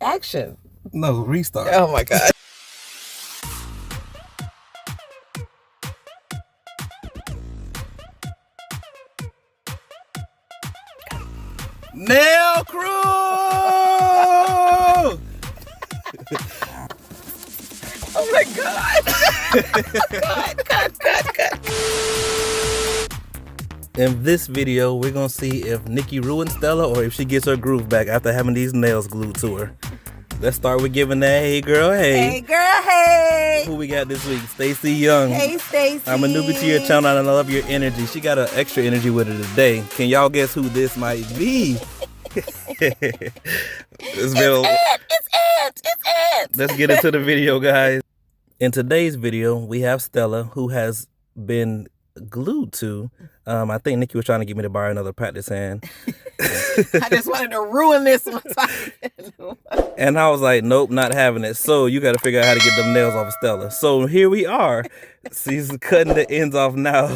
Action. No, restart. Oh my God. Nail crew! Oh my God. Cut. In this video, we're gonna see if Nikki ruined Stella or if she gets her groove back after having these nails glued to her. Let's start with giving that hey girl hey. Hey girl hey. Who we got this week? Stacy Young. Hey Stacy. I'm a newbie to your channel and I love your energy. She got an extra energy with her today. Can y'all guess who this might be? It's it. Let's get into the video, guys. In today's video, we have Stella, who has been glued to. I think Nikki was trying to get me to borrow another practice hand. I just wanted to ruin this one. And I was like, nope, not having it. So you got to figure out how to get them nails off of Stella. So here we are. She's cutting the ends off now.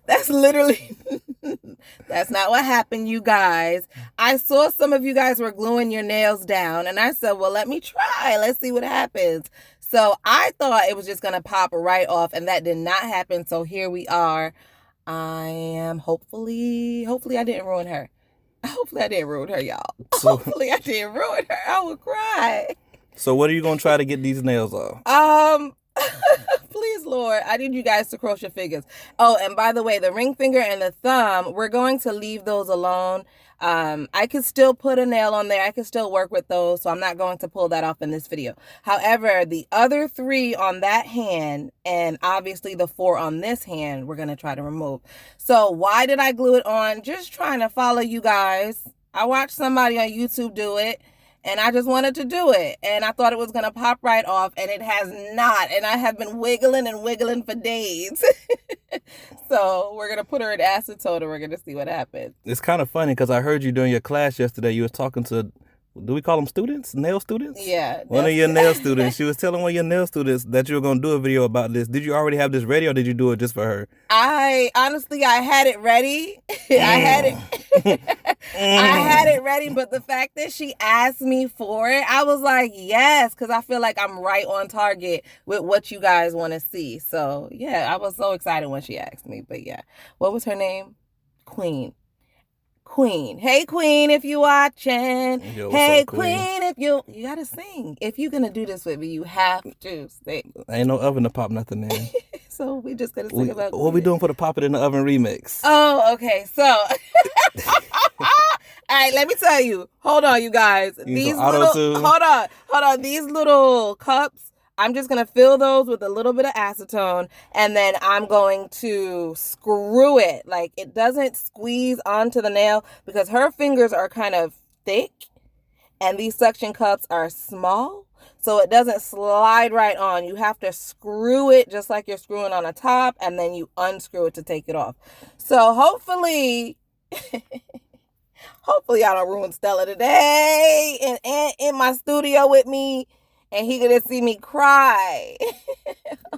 That's literally, that's not what happened, you guys. I saw some of you guys were gluing your nails down, and I said, well, let me try. Let's see what happens. So I thought it was just going to pop right off, and that did not happen. So here we are. I am hopefully I didn't ruin her. Hopefully I didn't ruin her, y'all. Hopefully I didn't ruin her. I will cry. So what are you going to try to get these nails off? Please, Lord, I need you guys to cross your fingers. Oh, and by the way, the ring finger and the thumb, we're going to leave those alone. I could still put a nail on there. I could still work with those, so I'm not going to pull that off in this video. However, the other 3 on that hand and obviously the 4 on this hand, we're going to try to remove. So why did I glue it on? Just trying to follow you guys. I watched somebody on YouTube do it, and I just wanted to do it. And I thought it was going to pop right off, and it has not. And I have been wiggling and wiggling for days. So we're going to put her in acetone, and we're going to see what happens. It's kind of funny because I heard you during your class yesterday. You was talking to, do we call them students? Nail students? Yeah. One of your nail students. She was telling one of your nail students that you were going to do a video about this. Did you already have this ready or did you do it just for her? I had it ready. I had it ready, but the fact that she asked me for it, I was like, yes, because I feel like I'm right on target with what you guys want to see. So yeah, I was so excited when she asked me. But yeah, what was her name? Queen. Hey Queen, if you watching. Yo, hey up, Queen, if you gotta sing. If you're gonna do this with me, you have to sing. Ain't no oven to pop nothing in. So we just gotta sing about what we doing for the Pop It in the Oven remix? Oh, okay. So all right, let me tell you. Hold on, you guys. These little hold on. These little cups, I'm just going to fill those with a little bit of acetone, and then I'm going to screw it. Like, it doesn't squeeze onto the nail because her fingers are kind of thick, and these suction cups are small, so it doesn't slide right on. You have to screw it just like you're screwing on a top, and then you unscrew it to take it off. So hopefully... Hopefully I don't ruin Stella today and in my studio with me, and he gonna see me cry.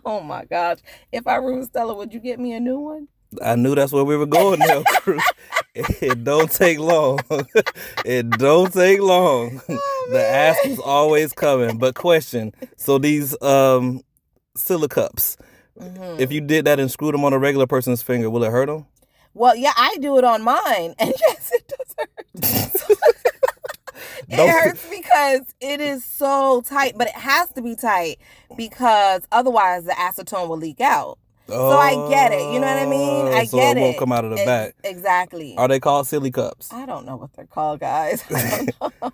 Oh my gosh. If I ruin Stella, would you get me a new one? I knew that's where we were going now, crew. It don't take long. It don't take long. Oh, the ass is always coming. But question, so these Silic cups, if you did that and screwed them on a regular person's finger, will it hurt them? Well, yeah, I do it on mine, and yes, it does hurt. It hurts because it is so tight, but it has to be tight because otherwise the acetone will leak out. Oh, so I get it. You know what I mean? I so get it. It won't come out of the back. Exactly. Are they called Silic cups? I don't know what they're called, guys. I don't know.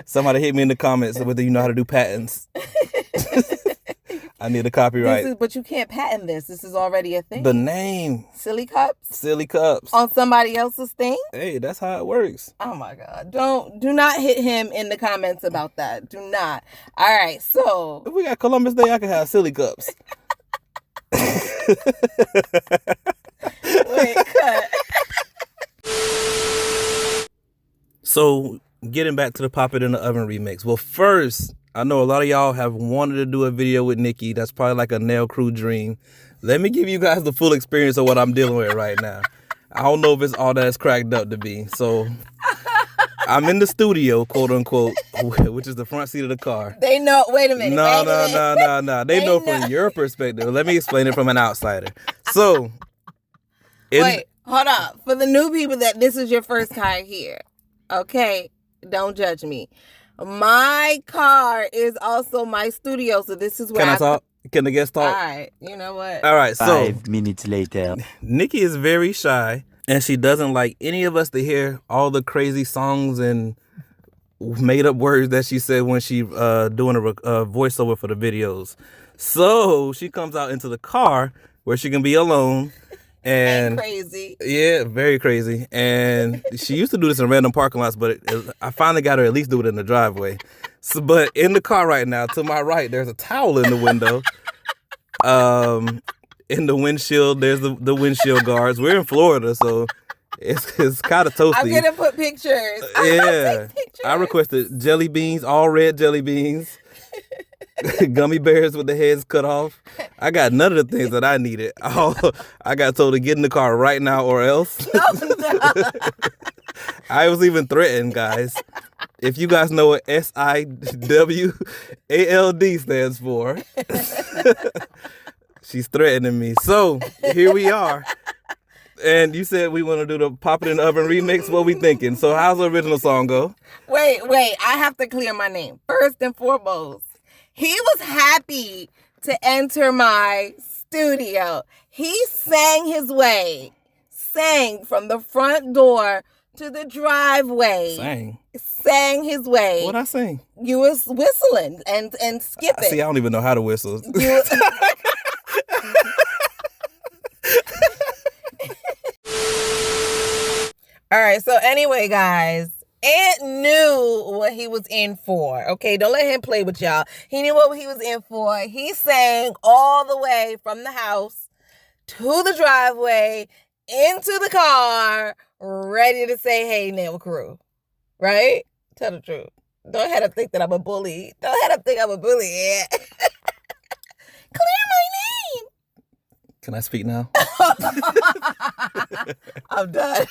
Somebody hit me in the comments whether you know how to do patents. I need a copyright. But you can't patent this. This is already a thing. The name. Silic cups? Silic cups. On somebody else's thing? Hey, that's how it works. Oh my God. Do not hit him in the comments about that. Do not. All right, so. If we got Columbus Day, I can have Silic cups. Wait, cut. So, getting back to the Pop It in the Oven remix. Well, first, I know a lot of y'all have wanted to do a video with Nikki. That's probably like a nail crew dream. Let me give you guys the full experience of what I'm dealing with right now. I don't know if it's all that it's cracked up to be. So I'm in the studio, quote unquote, which is the front seat of the car. They know. Wait a minute. No. They know from your perspective. Let me explain it from an outsider. So, wait, hold on. For the new people that this is your first car here, okay? Don't judge me. My car is also my studio, so this is where Can I talk? Can the guest talk? All right. You know what? All right. So 5 minutes later, Nikki is very shy, and she doesn't like any of us to hear all the crazy songs and made up words that she said when she doing a voiceover for the videos. So she comes out into the car where she can be alone. And crazy. Yeah, very crazy. And she used to do this in random parking lots, but I finally got her at least do it in the driveway. So, but in the car right now, to my right, there's a towel in the window. In the windshield, there's the windshield guards. We're in Florida, so it's kind of toasty. I'm gonna put pictures. Yeah, I requested jelly beans, all red jelly beans. Gummy bears with the heads cut off. I got none of the things that I needed. I got told to get in the car right now or else. No. I was even threatened, guys. If you guys know what SIWALD stands for, she's threatening me. So here we are. And you said we want to do the Pop It in the Oven remix. What we thinking? So how's the original song go? Wait. I have to clear my name. First and foremost, he was happy to enter my studio. He sang his way. Sang from the front door to the driveway. Sang his way. What'd I sing? You was whistling and skipping. See, I don't even know how to whistle. All right, so anyway, guys, Ant knew what he was in for, okay? Don't let him play with y'all. He knew what he was in for. He sang all the way from the house to the driveway, into the car, ready to say, hey, Nail Crew, right? Tell the truth. Don't have to think that I'm a bully. Don't have to think I'm a bully. Yeah. Clear my name. Can I speak now? I'm done.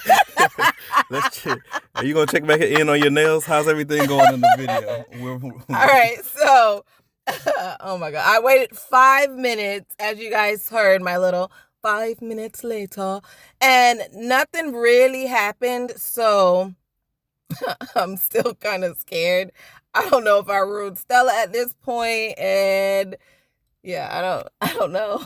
Let's check. Are you going to check back in on your nails? How's everything going in the video? All right, so, oh my God. I waited 5 minutes, as you guys heard, my little 5 minutes later, and nothing really happened, so I'm still kind of scared. I don't know if I ruined Stella at this point, and yeah, I don't know.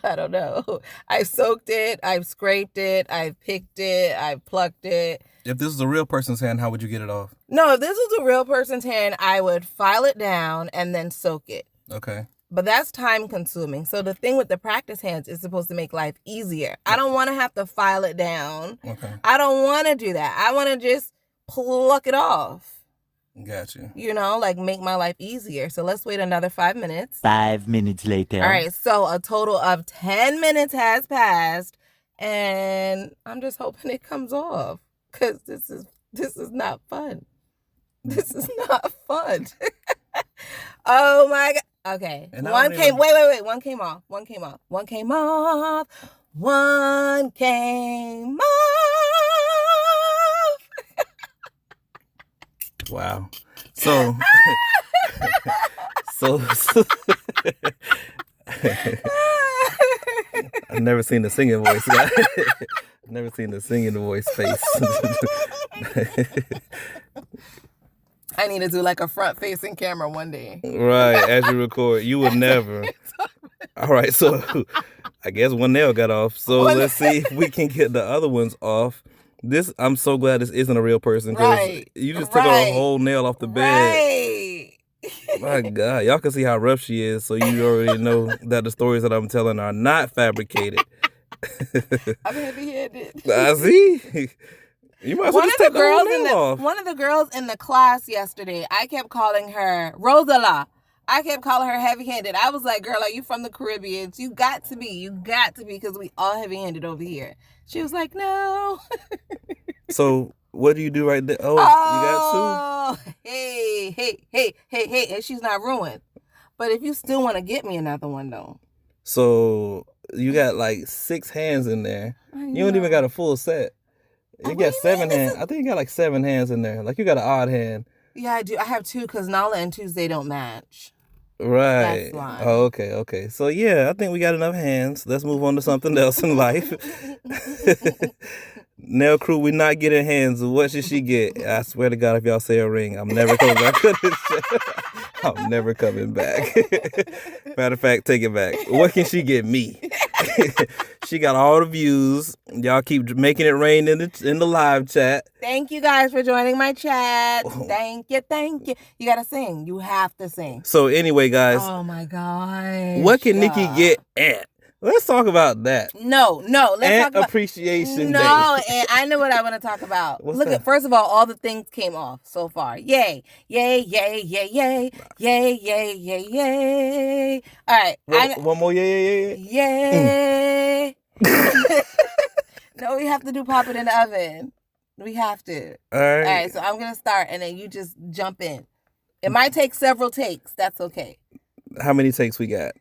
I don't know. I soaked it, I've scraped it, I've picked it, I've plucked it. If this was a real person's hand, how would you get it off? No, if this was a real person's hand, I would file it down and then soak it. Okay. But that's time consuming. So the thing with the practice hands is supposed to make life easier. I don't want to have to file it down. Okay. I don't want to do that. I want to just pluck it off. Gotcha. You know, like make my life easier. So let's wait another 5 minutes. 5 minutes later. All right. So a total of 10 minutes has passed, and I'm just hoping it comes off, because this is not fun. This is not fun. Oh my God. Okay. One came. Wait. One came off. One came off. One came off. One came off. Wow. So I've never seen the singing voice. Never seen the singing voice face. I need to do like a front-facing camera one day. Right, as you record. You would never. All right, so I guess one nail got off. So let's see if we can get the other ones off. I'm so glad this isn't a real person, because you just took a whole nail off the bed. Right. My God, y'all can see how rough she is, so you already know that the stories that I'm telling are not fabricated. I'm heavy-handed. I see. You might as well just take the whole nail off. One of the girls in the class yesterday, I kept calling her Rosala. I kept calling her heavy-handed. I was like, girl, are you from the Caribbean? You got to be, because we all heavy-handed over here. She was like, no. So what do you do right there? Oh, you got two? Hey. And she's not ruined. But if you still want to get me another one, though. So you got like 6 hands in there. You don't even got a full set. You got 7 hands. I think you got like 7 hands in there. Like you got an odd hand. Yeah, I do. I have 2 because Nala and Tuesday don't match. Right. That's why. Oh, okay. So yeah, I think we got enough hands. Let's move on to something else in life. Nail crew, we're not getting hands. What should she get? I swear to God, if y'all say a ring, I'm never coming back to this show. I'm never coming back. Matter of fact, take it back. What can she get me? She got all the views. Y'all keep making it rain in the live chat. Thank you guys for joining my chat. Thank you. You gotta sing. You have to sing. So anyway, guys. Oh my God. What can Nikki get Ant? Let's talk about that. No. Let's Ant talk about Appreciation Day. No, and I know what I want to talk about. What's Look that? at first of all the things came off so far. Yay. Yay. All right. One more yay. Yay. No, we have to do pop it in the oven. We have to. All right. All right, so I'm going to start and then you just jump in. It might take several takes. That's okay. How many takes we got?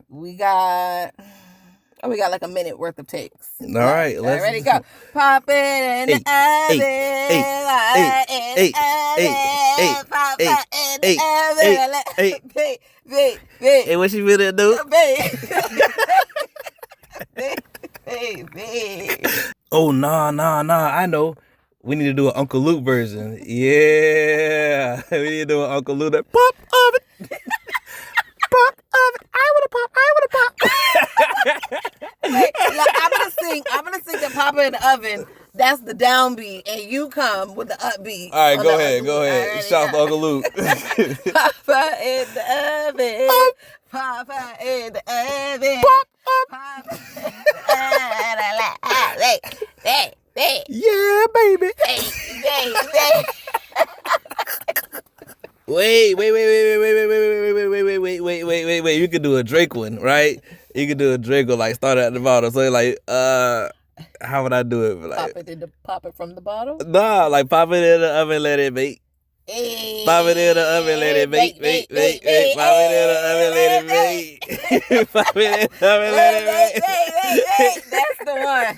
We got like a minute worth of takes. All right, let's ready, go. Pop it in the oven. Pop it in the oven. Hey, what she finna do? Baby. Oh, nah. I know. We need to do an Uncle Luke version. Yeah. We need to do an Uncle Luke. Pop oven. Pop oven. I want to pop. Wait, I'm gonna sing the pop it in the oven. That's the downbeat, and you come with the upbeat. All right, go ahead. Right, shout to Uncle Luke. Papa in the oven. Papa in the oven. Papa in the oven. Yeah, baby. Wait. You could do a Drake one, right? You could do a Drake one, like start at the bottom. So like, how would I do it? Like, pop it from the bottle? Nah, like pop it in the oven, let it bake. Pop it in the oven, let it bake. Pop it in the oven, let it bake. Pop it in the oven, let it bake. That's the one.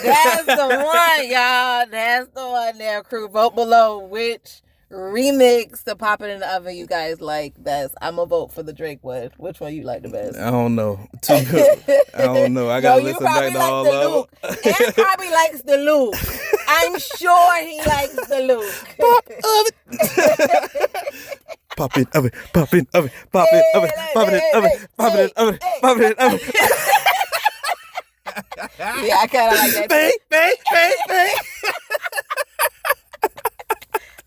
That's the one, y'all. That's the one there, crew. Vote below which remix to Pop It in the Oven you guys like best. I'm gonna vote for the Drake one. Which one you like the best? I don't know. Too good. I don't know. I gotta listen back to all of them. And probably likes the Luke. I'm sure he likes the Luke. Pop it oven. Pop it oven. Pop it oven. Pop it oven. Pop it oven. Pop it oven. Yeah, I kind of like that. Bang.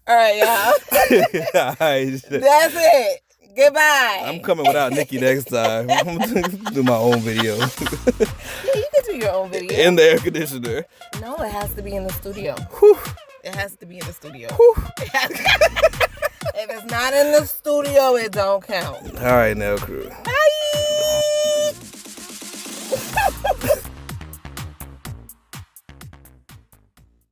All right, y'all. That's it. Goodbye. I'm coming without Nikki next time. I'm going to do my own video. Yeah, you can do your own video. In the air conditioner. No, it has to be in the studio. Whew. It has to be in the studio. Whew. If it's not in the studio, it don't count. All right, Nail Crew.